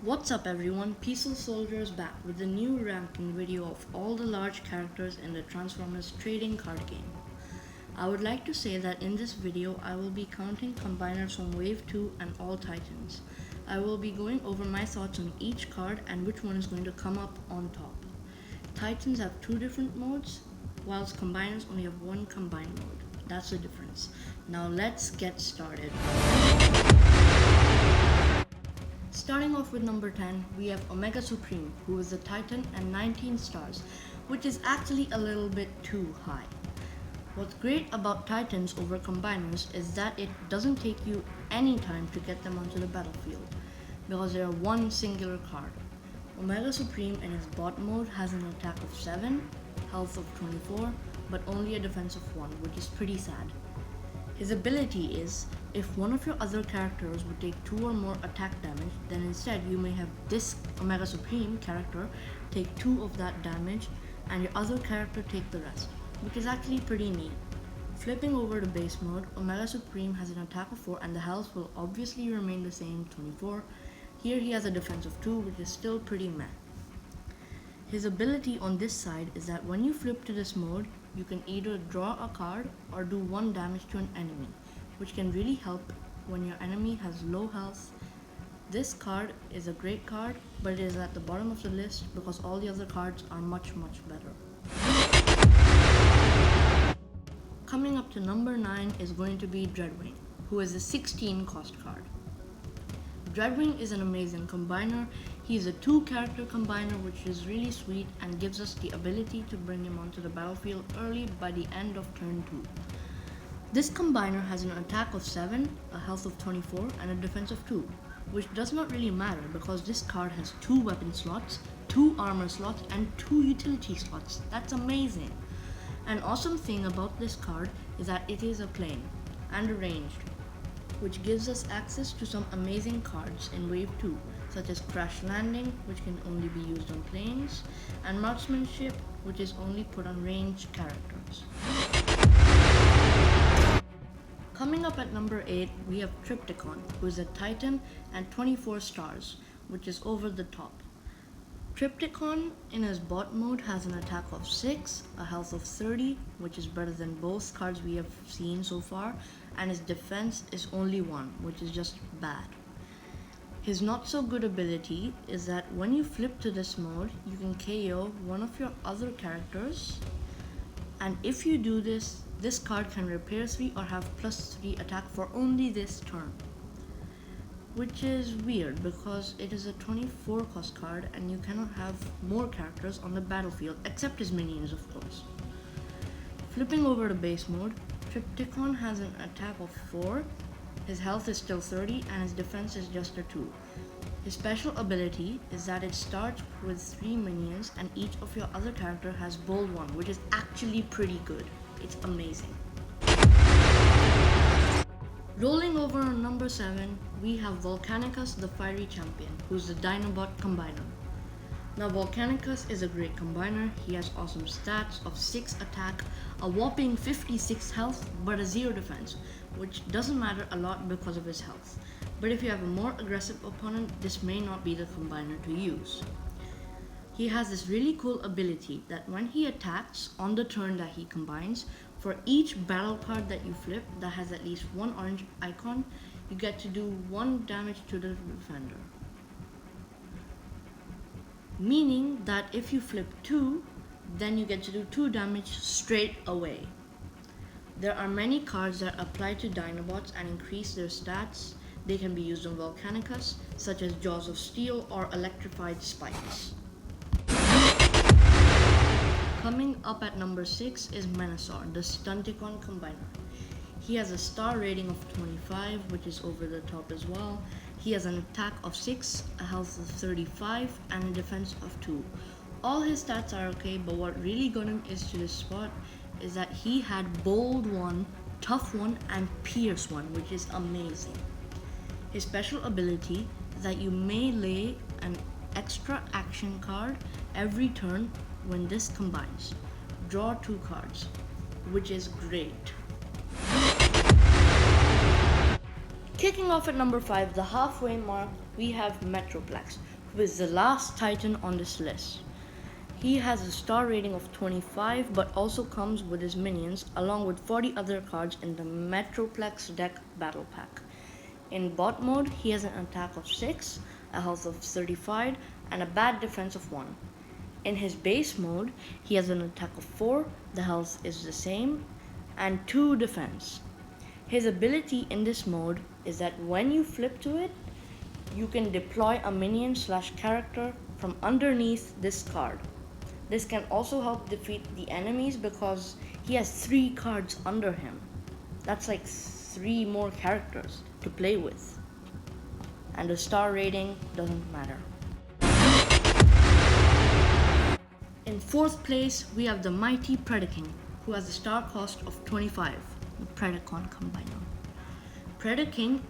What's up everyone, Peaceful Soldiers back with a new ranking video of all the large characters in the Transformers trading card game. I would like to say that in this video I will be counting combiners from Wave 2 and all Titans. I will be going over my thoughts on each card and which one is going to come up on top. Titans have two different modes, whilst combiners only have one combined mode. That's the difference. Now let's get started. Starting off with number 10, we have Omega Supreme, who is a Titan and 19 stars, which is actually a little bit too high. What's great about Titans over Combiners is that it doesn't take you any time to get them onto the battlefield, because they are one singular card. Omega Supreme in his bot mode has an attack of 7, health of 24, but only a defense of 1, which is pretty sad. His ability is, if one of your other characters would take 2 or more attack damage, then instead you may have this Omega Supreme character take 2 of that damage and your other character take the rest, which is actually pretty neat. Flipping over to base mode, Omega Supreme has an attack of 4 and the health will obviously remain the same, 24. Here he has a defense of 2, which is still pretty meh. His ability on this side is that when you flip to this mode, you can either draw a card or do 1 damage to an enemy, which can really help when your enemy has low health. This card is a great card, but it is at the bottom of the list because all the other cards are much better. Coming up to number 9 is going to be Dreadwing, who is a 16 cost card. Dreadwing is an amazing combiner. He is a 2-character combiner, which is really sweet and gives us the ability to bring him onto the battlefield early by the end of turn 2. This combiner has an attack of 7, a health of 24, and a defense of 2, which does not really matter because this card has 2 weapon slots, 2 armor slots, and 2 utility slots. That's amazing! An awesome thing about this card is that it is a plane and a ranged, which gives us access to some amazing cards in Wave 2, such as Crash Landing, which can only be used on planes, and Marksmanship, which is only put on ranged characters. Coming up at number 8, we have Trypticon, who is a Titan and 24 stars, which is over the top. Trypticon in his bot mode has an attack of 6, a health of 30, which is better than both cards we have seen so far, and his defense is only 1, which is just bad. His not so good ability is that when you flip to this mode, you can KO one of your other characters, and if you do this, this card can repair 3 or have plus 3 attack for only this turn. Which is weird because it is a 24 cost card and you cannot have more characters on the battlefield except his minions, of course. Flipping over to base mode, Trypticon has an attack of 4, his health is still 30 and his defense is just a 2. His special ability is that it starts with 3 minions and each of your other character has bold 1, which is actually pretty good. It's amazing. Rolling over on number 7, we have Volcanicus the Fiery Champion, who's the Dinobot combiner. Now Volcanicus is a great combiner. He has awesome stats of 6 attack, a whopping 56 health, but a 0 defense, which doesn't matter a lot because of his health. But if you have a more aggressive opponent, this may not be the combiner to use. He has this really cool ability that when he attacks on the turn that he combines, for each battle card that you flip that has at least 1 orange icon, you get to do 1 damage to the defender. Meaning that if you flip 2, then you get to do 2 damage straight away. There are many cards that apply to Dinobots and increase their stats. They can be used on Volcanicus, such as Jaws of Steel or Electrified Spikes. Coming up at number 6 is Menasor, the Stunticon combiner. He has a star rating of 25, which is over the top as well. He has an attack of 6, a health of 35, and a defense of 2. All his stats are okay, but what really got him is to this spot is that he had bold 1, tough 1, and pierce 1, which is amazing. His special ability is that you may lay an extra action card every turn when this combines. Draw 2 cards, which is great. Kicking off at number 5, the halfway mark, we have Metroplex, who is the last Titan on this list. He has a star rating of 25 but also comes with his minions along with 40 other cards in the Metroplex deck battle pack. In bot mode, he has an attack of 6, a health of 35, and a bad defense of 1. In his base mode, he has an attack of 4, the health is the same, and 2 defense. His ability in this mode is that when you flip to it, you can deploy a minion/character from underneath this card. This can also help defeat the enemies because he has 3 cards under him. That's like 3 more characters to play with. And the star rating doesn't matter. In 4th place, we have the mighty Predaking, who has a star cost of 25, the Predacon combiner. Predaking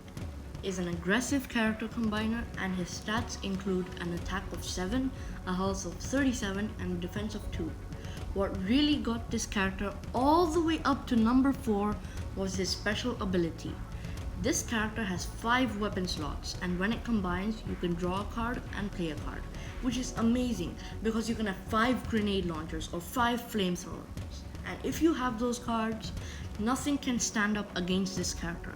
is an aggressive character combiner and his stats include an attack of 7, a health of 37, and a defense of 2. What really got this character all the way up to number 4 was his special ability. This character has 5 weapon slots, and when it combines, you can draw a card and play a card, which is amazing because you can have 5 grenade launchers or 5 flamethrowers. And if you have those cards, nothing can stand up against this character.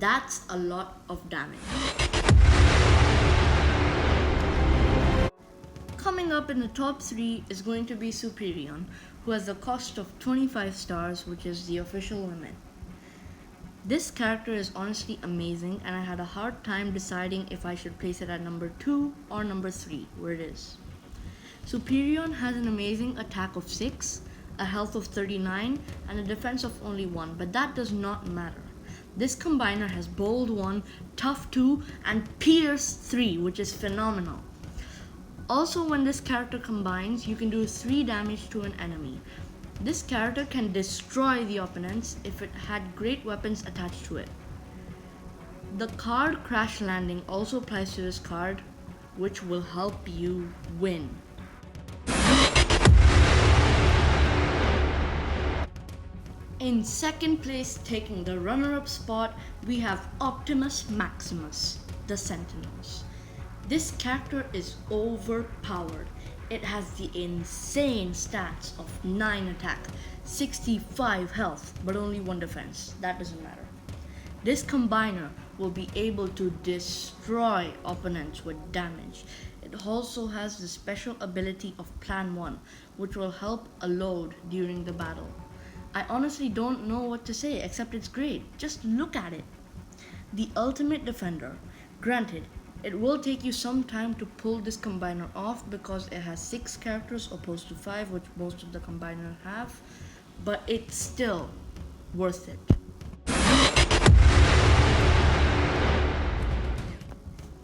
That's a lot of damage. Coming up in the top 3 is going to be Superion, who has a cost of 25 stars, which is the official limit. This character is honestly amazing, and I had a hard time deciding if I should place it at number 2 or number 3, where it is. Superion has an amazing attack of 6, a health of 39, and a defense of only 1, but that does not matter. This combiner has Bold 1, Tough 2, and Pierce 3, which is phenomenal. Also, when this character combines, you can do 3 damage to an enemy. This character can destroy the opponents if it had great weapons attached to it. The card Crash Landing also applies to this card, which will help you win. In 2nd place, taking the runner-up spot, we have Optimus Maximus, the Sentinels. This character is overpowered. It has the insane stats of 9 attack, 65 health, but only 1 defense. That doesn't matter. This combiner will be able to destroy opponents with damage. It also has the special ability of Plan 1, which will help a load during the battle. I honestly don't know what to say except it's great. Just look at it. The Ultimate Defender. Granted, it will take you some time to pull this combiner off because it has 6 characters opposed to 5, which most of the combiners have, but it's still worth it.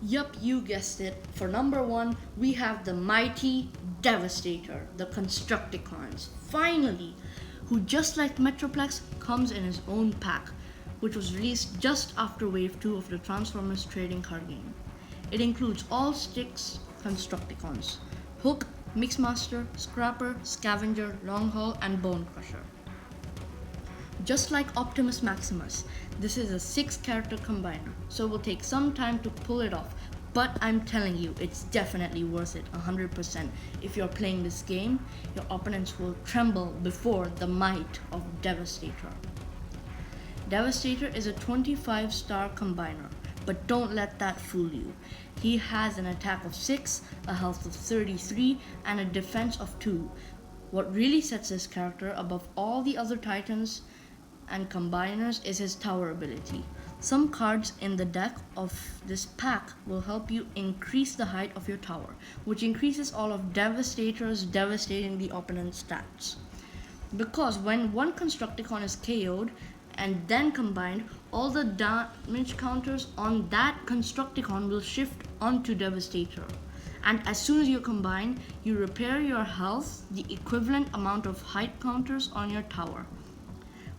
Yup, you guessed it. For number 1, we have the mighty Devastator, the Constructicons. Finally! Who, just like Metroplex, comes in his own pack, which was released just after Wave 2 of the Transformers trading card game. It includes all 6 Constructicons: Hook, Mixmaster, Scrapper, Scavenger, Longhaul, and Bone Crusher. Just like Optimus Maximus, this is a 6-character combiner, so it will take some time to pull it off, but I'm telling you, it's definitely worth it, 100%. If you're playing this game, your opponents will tremble before the might of Devastator. Devastator is a 25-star combiner, but don't let that fool you. He has an attack of 6, a health of 33, and a defense of 2. What really sets this character above all the other Titans and combiners is his tower ability. Some cards in the deck of this pack will help you increase the height of your tower, which increases all of Devastator's devastating the opponent's stats. Because when one Constructicon is KO'd and then combined, all the damage counters on that Constructicon will shift onto Devastator. And as soon as you combine, you repair your health the equivalent amount of height counters on your tower.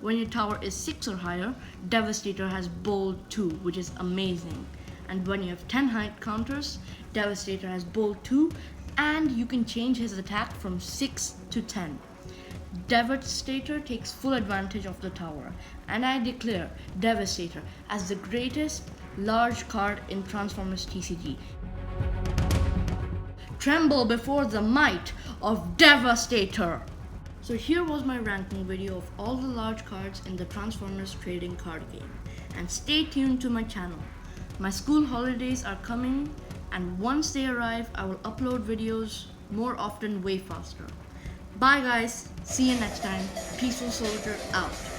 When your tower is 6 or higher, Devastator has Bold 2, which is amazing. And when you have 10 height counters, Devastator has Bold 2, and you can change his attack from 6 to 10. Devastator takes full advantage of the tower, and I declare Devastator as the greatest large card in Transformers TCG. tremble before the might of Devastator. So here was my ranking video of all the large cards in the Transformers trading card game. And stay tuned to my channel. My school holidays are coming, and once they arrive, I will upload videos more often, way faster. Bye guys, see you next time. Peaceful Soldier out.